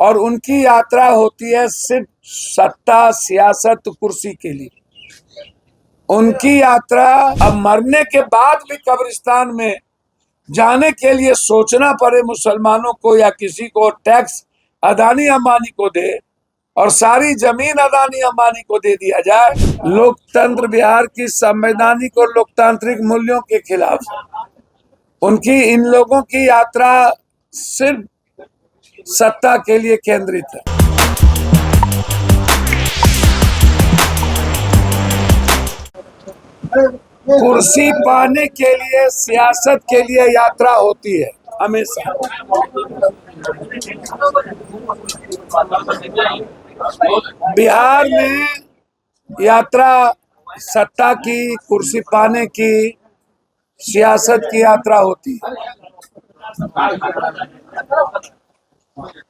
और उनकी यात्रा होती है सिर्फ सत्ता, सियासत, कुर्सी के लिए। उनकी यात्रा अब मरने के बाद भी कब्रिस्तान में जाने के लिए सोचना पड़े मुसलमानों को या किसी को, टैक्स अदानी अंबानी को दे और सारी जमीन अदानी अंबानी को दे दिया जाए, लोकतंत्र बिहार की संवैधानिक और लोकतांत्रिक मूल्यों के खिलाफ। उनकी इन लोगों की यात्रा सिर्फ सत्ता के लिए केंद्रित है। कुर्सी पाने के लिए, सियासत के लिए यात्रा होती है हमेशा। बिहार में यात्रा सत्ता की, कुर्सी पाने की, सियासत की यात्रा होती है।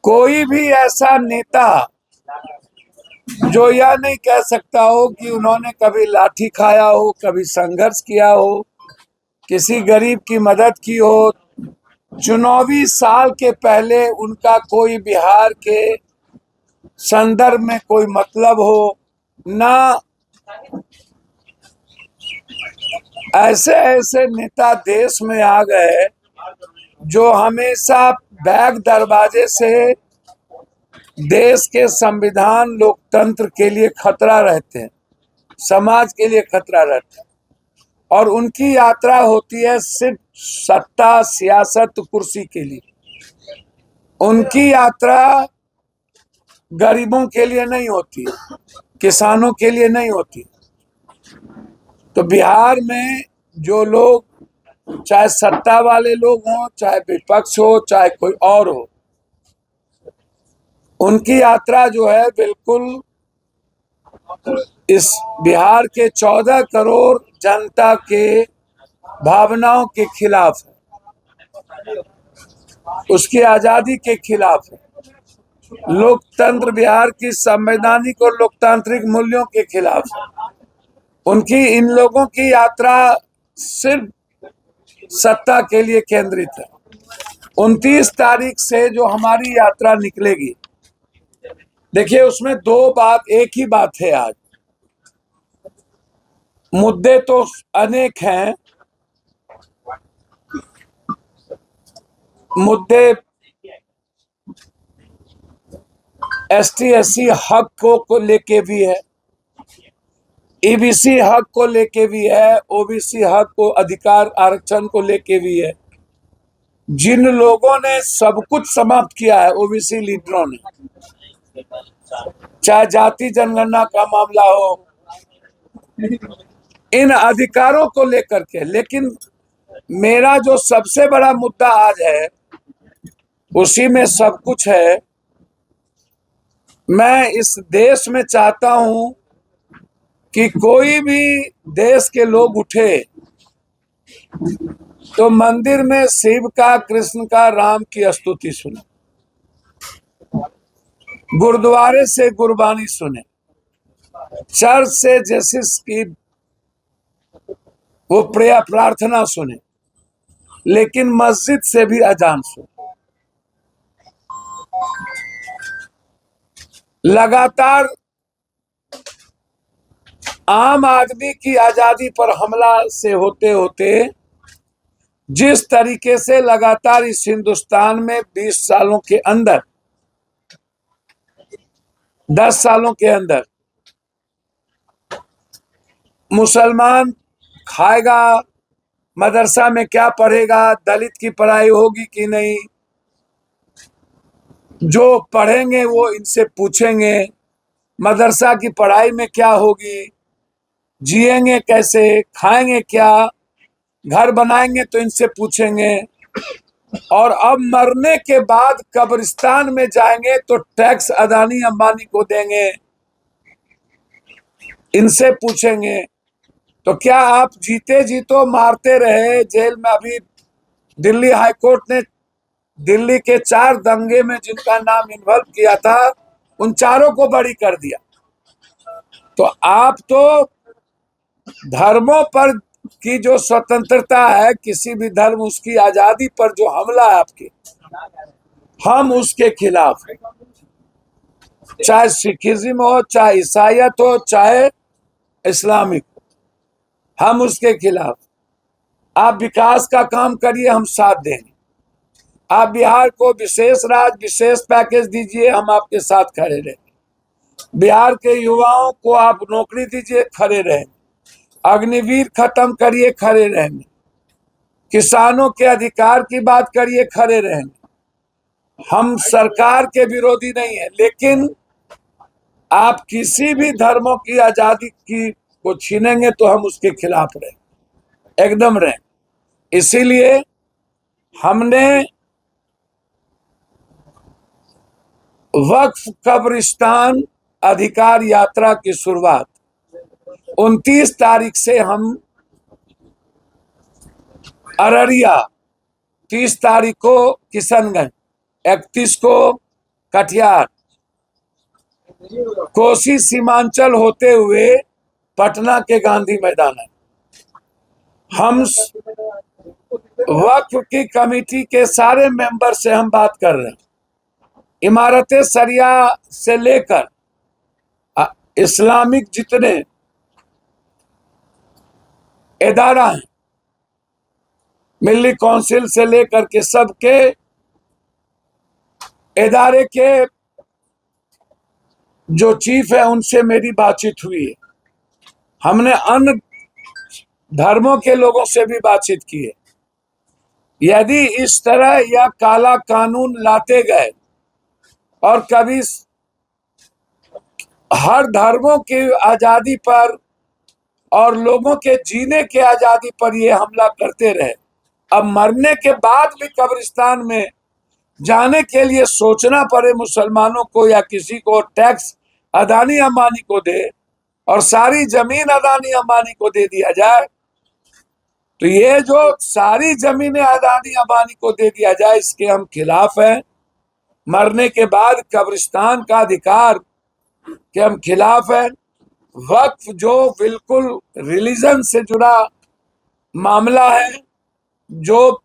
कोई भी ऐसा नेता जो यह नहीं कह सकता हो कि उन्होंने कभी लाठी खाया हो, कभी संघर्ष किया हो, किसी गरीब की मदद की हो, चुनावी साल के पहले उनका कोई बिहार के संदर्भ में कोई मतलब हो ना, ऐसे ऐसे नेता देश में आ गए जो हमेशा बैक दरवाजे से देश के संविधान, लोकतंत्र के लिए खतरा रहते हैं, समाज के लिए खतरा रहते हैं। और उनकी यात्रा होती है सिर्फ सत्ता, सियासत, कुर्सी के लिए। उनकी यात्रा गरीबों के लिए नहीं होती, किसानों के लिए नहीं होती। तो बिहार में जो लोग, चाहे सत्ता वाले लोग हों, चाहे विपक्ष हो, चाहे कोई और हो, उनकी यात्रा जो है बिल्कुल इस बिहार के 14 करोड़ जनता के भावनाओं के खिलाफ है, उसकी आजादी के खिलाफ है, लोकतंत्र बिहार की संवैधानिक और लोकतांत्रिक मूल्यों के खिलाफ है। उनकी इन लोगों की यात्रा सिर्फ सत्ता के लिए केंद्रित है। 29 तारीख से जो हमारी यात्रा निकलेगी, देखिए उसमें एक ही बात है। आज मुद्दे तो अनेक हैं, मुद्दे ST/SC हक को लेके भी है, EBC हक को लेके भी है, OBC हक को, अधिकार आरक्षण को लेके भी है। जिन लोगों ने सब कुछ समाप्त किया है, OBC लीडरों ने, चाहे जाति जनगणना का मामला हो, इन अधिकारों को लेकर के। लेकिन मेरा जो सबसे बड़ा मुद्दा आज है, उसी में सब कुछ है। मैं इस देश में चाहता हूं कि कोई भी देश के लोग उठे तो मंदिर में शिव का, कृष्ण का, राम की स्तुति सुने, गुरुद्वारे से गुरबानी सुने, चर्च से जीसस की वो प्रेयर प्रार्थना सुने, लेकिन मस्जिद से भी अजान सुने। लगातार आम आदमी की आजादी पर हमला से होते होते जिस तरीके से लगातार इस हिंदुस्तान में 20 सालों के अंदर, 10 सालों के अंदर मुसलमान खाएगा, मदरसा में क्या पढ़ेगा, दलित की पढ़ाई होगी कि नहीं, जो पढ़ेंगे वो इनसे पूछेंगे मदरसा की पढ़ाई में क्या होगी, जिएंगे कैसे, खाएंगे क्या, घर बनाएंगे तो इनसे पूछेंगे। और अब मरने के बाद कब्रिस्तान में जाएंगे तो टैक्स अदानी अंबानी को देंगे, इनसे पूछेंगे। तो क्या आप जीते जी तो मारते रहे जेल में? अभी दिल्ली हाईकोर्ट ने दिल्ली के 4 दंगे में जिनका नाम इन्वॉल्व किया था, उन चारों को बरी कर दिया। तो आप तो धर्मों पर की जो स्वतंत्रता है, किसी भी धर्म, उसकी आजादी पर जो हमला है आपके, हम उसके खिलाफ हैं। चाहे सिखिज्म हो, चाहे ईसाइयत हो, चाहे इस्लामिक, हम उसके खिलाफ। आप विकास का काम करिए, हम साथ देंगे। आप बिहार को विशेष राज्य, विशेष पैकेज दीजिए, हम आपके साथ खड़े रहेंगे। बिहार के युवाओं को आप नौकरी दीजिए, खड़े रहेंगे। अग्निवीर खत्म करिए, खड़े रहेंगे। किसानों के अधिकार की बात करिए, खड़े रहेंगे। हम सरकार के विरोधी नहीं है, लेकिन आप किसी भी धर्मों की आजादी की को छीनेंगे तो हम उसके खिलाफ रहें, एकदम रहें। इसीलिए हमने वक्फ कब्रिस्तान अधिकार यात्रा की शुरुआत 29 तारीख से हम अररिया, 30 तारीख को किशनगंज, 31 को कटिहार, कोसी सीमांचल होते हुए पटना के गांधी मैदान है। हम वक्फ की कमेटी के सारे मेंबर से हम बात कर रहे हैं। इमारतें सरिया से लेकर इस्लामिक जितने इदारा हैं, मिल्ली काउंसिल से लेकर के सबके इदारे के जो चीफ है उनसे मेरी बातचीत हुई है। हमने अन्य धर्मों के लोगों से भी बातचीत की है। यदि इस तरह या काला कानून लाते गए और कभी हर धर्मों की आजादी पर और लोगों के जीने के आजादी पर ये हमला करते रहे, अब मरने के बाद भी कब्रिस्तान में जाने के लिए सोचना पड़े मुसलमानों को या किसी को, टैक्स अदानी अंबानी को दे और सारी जमीन अदानी अंबानी को दे दिया जाए, तो ये जो सारी जमीनें अदानी अंबानी को दे दिया जाए, इसके हम खिलाफ हैं। मरने के बाद कब्रिस्तान का अधिकार के हम खिलाफ हैं। वक्फ जो बिल्कुल रिलीजन से जुड़ा मामला है, जो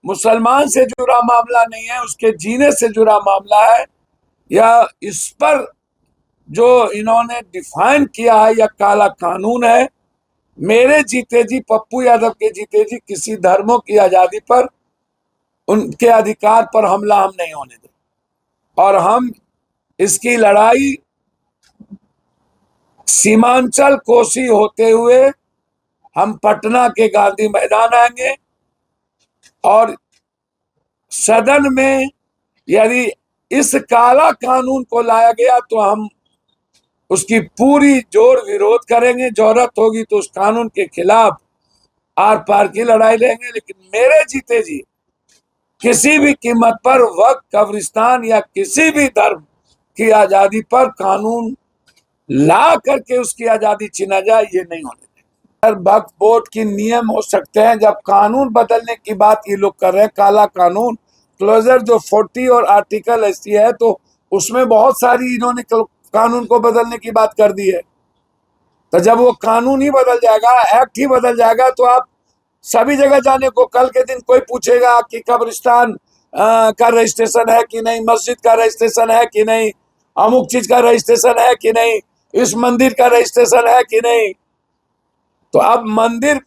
मुसलमान से जुड़ा मामला नहीं है, उसके जीने से जुड़ा मामला है, या इस पर जो इन्होंने डिफाइन किया है या काला कानून है, मेरे जीते जी, पप्पू यादव के जीते जी किसी धर्मों की आजादी पर, उनके अधिकार पर हमला हम नहीं होने दें। और हम इसकी लड़ाई सीमांचल कोसी होते हुए हम पटना के गांधी मैदान आएंगे और सदन में यदि इस काला कानून को लाया गया तो हम उसकी पूरी जोर विरोध करेंगे। जरूरत होगी तो उस कानून के खिलाफ आर पार की लड़ाई लेंगे, लेकिन मेरे जीते जी किसी भी कीमत पर वक्फ कब्रिस्तान या किसी भी धर्म की आजादी पर कानून ला करके उसकी आजादी छीना जाए, ये नहीं होने देंगे। वक्फ बोर्ड की नियम हो सकते हैं, जब कानून बदलने की बात ये लोग कर रहे हैं, काला कानून क्लोजर जो 40 और आर्टिकल ऐसी है, तो उसमें बहुत सारी इन्होंने कानून को बदलने की बात कर दी है। तो जब वो कानून ही बदल जाएगा, एक्ट ही बदल जाएगा, तो आप सभी जगह जाने को, कल के दिन कोई पूछेगा कि कब्रिस्तान का रजिस्ट्रेशन है कि नहीं, मस्जिद का रजिस्ट्रेशन है कि नहीं, अमुक चीज का रजिस्ट्रेशन है कि नहीं, इस मंदिर का रजिस्ट्रेशन है कि नहीं। तो अब मंदिर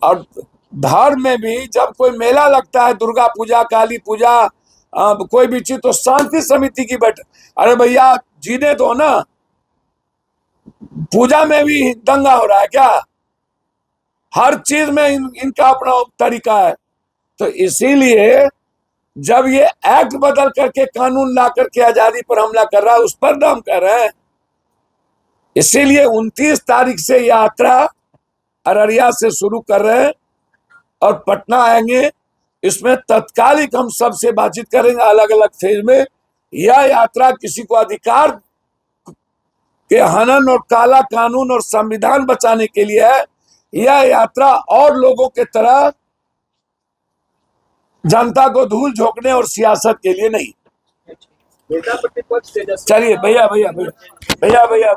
और धर्म में भी जब कोई मेला लगता है, दुर्गा पूजा, काली पूजा, कोई भी चीज, तो शांति समिति की बैठक, अरे भैया जीने दो ना, पूजा में भी दंगा हो रहा है क्या? हर चीज में इनका अपना तरीका है। तो इसीलिए जब ये एक्ट बदल करके कानून ला करके आजादी पर हमला कर रहा है, उस पर हम कर रहे हैं। इसीलिए 29 तारीख से यात्रा अररिया से शुरू कर रहे हैं और पटना आएंगे। इसमें तत्कालिक हम सबसे बातचीत करेंगे अलग अलग फेज में। यह यात्रा किसी को अधिकार के हनन और काला कानून और संविधान बचाने के लिए है। यह यात्रा और लोगों के तरह जनता को धूल झोंकने और सियासत के लिए नहीं। चलिए भैया भैया भैया भैया भैया